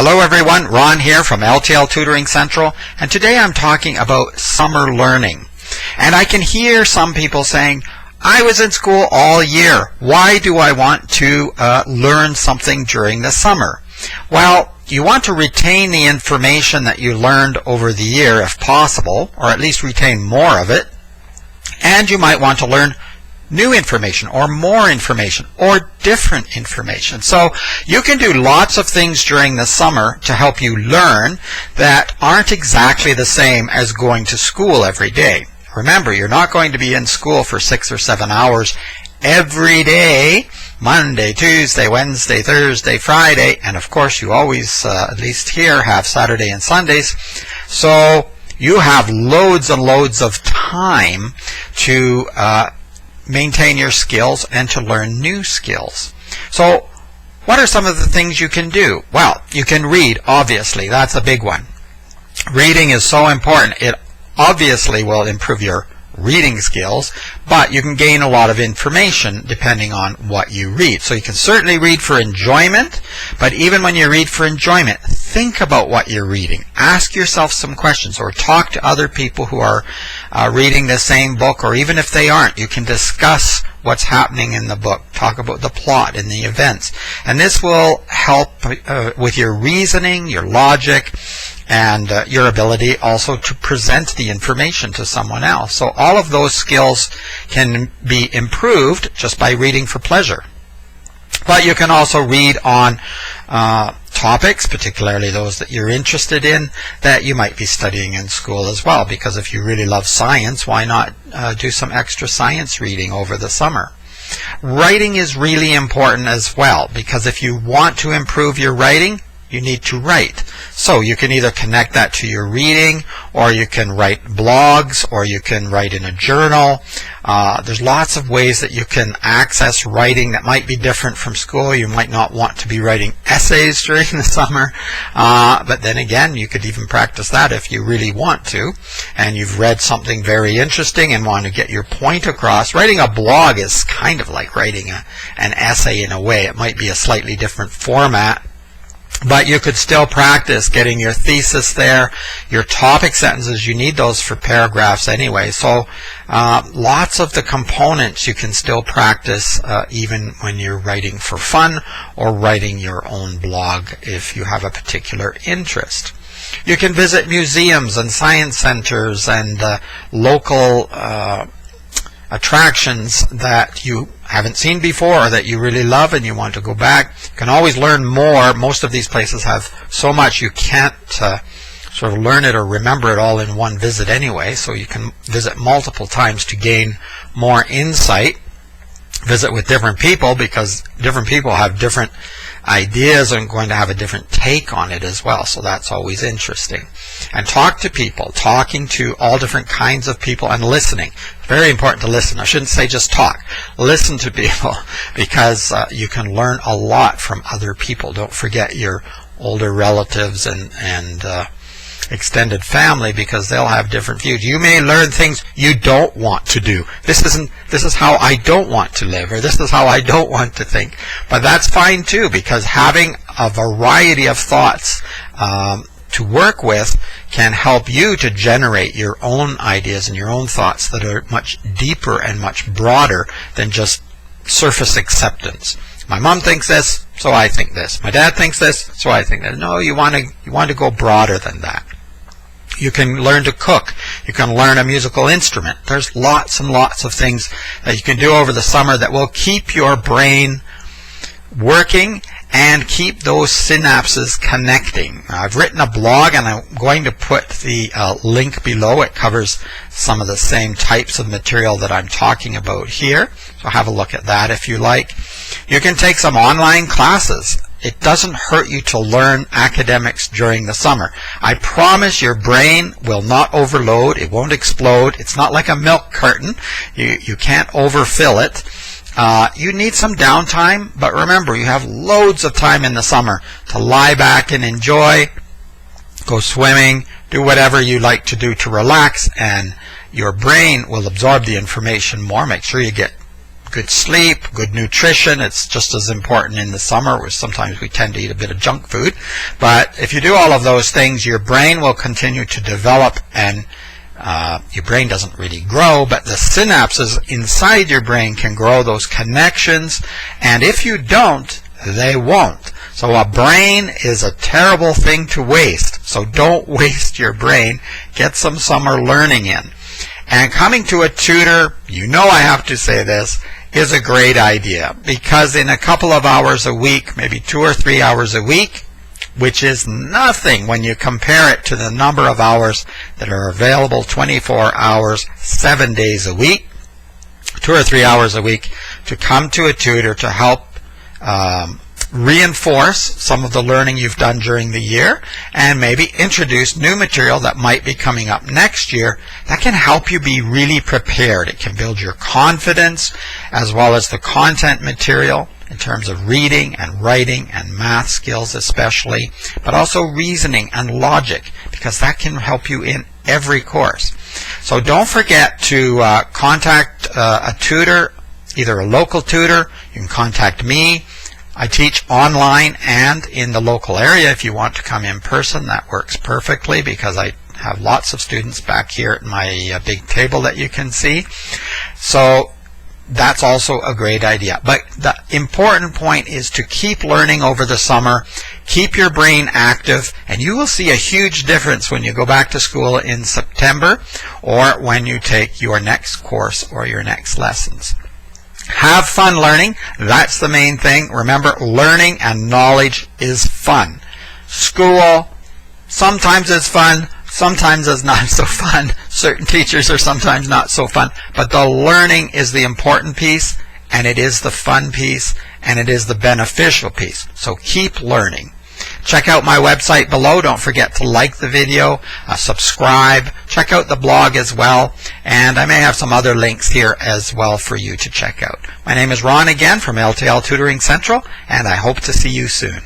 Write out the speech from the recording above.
Hello everyone, Ron here from L.T.L Tutoring Central, and today I'm talking about summer learning. And I can hear some people saying, I was in school all year. Why do I want to learn something during the summer? Well, you want to retain the information that you learned over the year if possible, or at least retain more of it. And you might want to learn new information or more information or different information. So you can do lots of things during the summer to help you learn that aren't exactly the same as going to school every day. Remember, you're not going to be in school for 6 or 7 hours every day, Monday, Tuesday, Wednesday, Thursday, Friday, and of course you always, at least here, have Saturday and Sundays. So you have loads and loads of time to maintain your skills and to learn new skills. So what are some of the things you can do? Well, you can read, obviously. That's a big one. Reading is so important. It obviously will improve your reading skills, but you can gain a lot of information depending on what you read. So you can certainly read for enjoyment, but even when you read for enjoyment, think about what you're reading. Ask yourself some questions or talk to other people who are reading the same book, or even if they aren't, you can discuss what's happening in the book. Talk about the plot and the events. And this will help with your reasoning, your logic, and your ability also to present the information to someone else. So all of those skills can be improved just by reading for pleasure. But you can also read on topics, particularly those that you're interested in, that you might be studying in school as well, because if you really love science, why not do some extra science reading over the summer? Writing is really important as well, because if you want to improve your writing, you need to write. So you can either connect that to your reading, or you can write blogs, or you can write in a journal. There's lots of ways that you can access writing that might be different from school. You might not want to be writing essays during the summer, but then again, you could even practice that if you really want to, and you've read something very interesting and want to get your point across. Writing a blog is kind of like writing an essay in a way. It might be a slightly different format, but you could still practice getting your thesis there, your topic sentences. You need those for paragraphs anyway. So lots of the components you can still practice even when you're writing for fun or writing your own blog if you have a particular interest. You can visit museums and science centers and local attractions that you haven't seen before or that you really love and you want to go back. You can always learn more. Most of these places have so much you can't sort of learn it or remember it all in one visit anyway, so you can visit multiple times to gain more insight. Visit with different people, because different people have different ideas and going to have a different take on it as well, so that's always interesting. And talk to people, talking to all different kinds of people and listening. Very important to listen. I shouldn't say just talk. Listen to people, because you can learn a lot from other people. Don't forget your older relatives and extended family, because they'll have different views. You may learn things you don't want to do. This is how I don't want to live, or this is how I don't want to think. But that's fine too, because having a variety of thoughts to work with can help you to generate your own ideas and your own thoughts that are much deeper and much broader than just surface acceptance. My mom thinks this, so I think this. My dad thinks this, so I think that. No, you want to go broader than that. You can learn to cook. You can learn a musical instrument. There's lots and lots of things that you can do over the summer that will keep your brain working and keep those synapses connecting. I've written a blog, and I'm going to put the link below. It covers some of the same types of material that I'm talking about here. So have a look at that if you like. You can take some online classes. It doesn't hurt you to learn academics during the summer. I promise your brain will not overload. It won't explode. It's not like a milk carton. You can't overfill it. You need some downtime, but remember, you have loads of time in the summer to lie back and enjoy, go swimming, do whatever you like to do to relax, and your brain will absorb the information more. Make sure you get good sleep, good nutrition. It's just as important in the summer, where sometimes we tend to eat a bit of junk food. But if you do all of those things, your brain will continue to develop, and your brain doesn't really grow, but the synapses inside your brain can grow those connections, and if you don't, they won't. So a brain is a terrible thing to waste. So don't waste your brain. Get some summer learning in. And coming to a tutor, you know I have to say this, is a great idea, because in a couple of hours a week, maybe 2 or 3 hours a week, which is nothing when you compare it to the number of hours that are available 24 hours, 7 days a week, 2 or 3 hours a week to come to a tutor to help reinforce some of the learning you've done during the year, and maybe introduce new material that might be coming up next year that can help you be really prepared. It can build your confidence as well as the content material in terms of reading and writing and math skills especially, but also reasoning and logic, because that can help you in every course. So don't forget to contact a tutor, either a local tutor. You can contact me. I teach online and in the local area. If you want to come in person, that works perfectly, because I have lots of students back here at my big table that you can see. So that's also a great idea. But the important point is to keep learning over the summer, keep your brain active, and you will see a huge difference when you go back to school in September or when you take your next course or your next lessons. Have fun learning. That's the main thing. Remember, learning and knowledge is fun. School sometimes is fun, sometimes is not so fun. Certain teachers are sometimes not so fun. But the learning is the important piece, and it is the fun piece, and it is the beneficial piece. So keep learning. Check out my website below. Don't forget to like the video, subscribe, check out the blog as well, and I may have some other links here as well for you to check out. My name is Ron again from L.T.L Tutoring Central, and I hope to see you soon.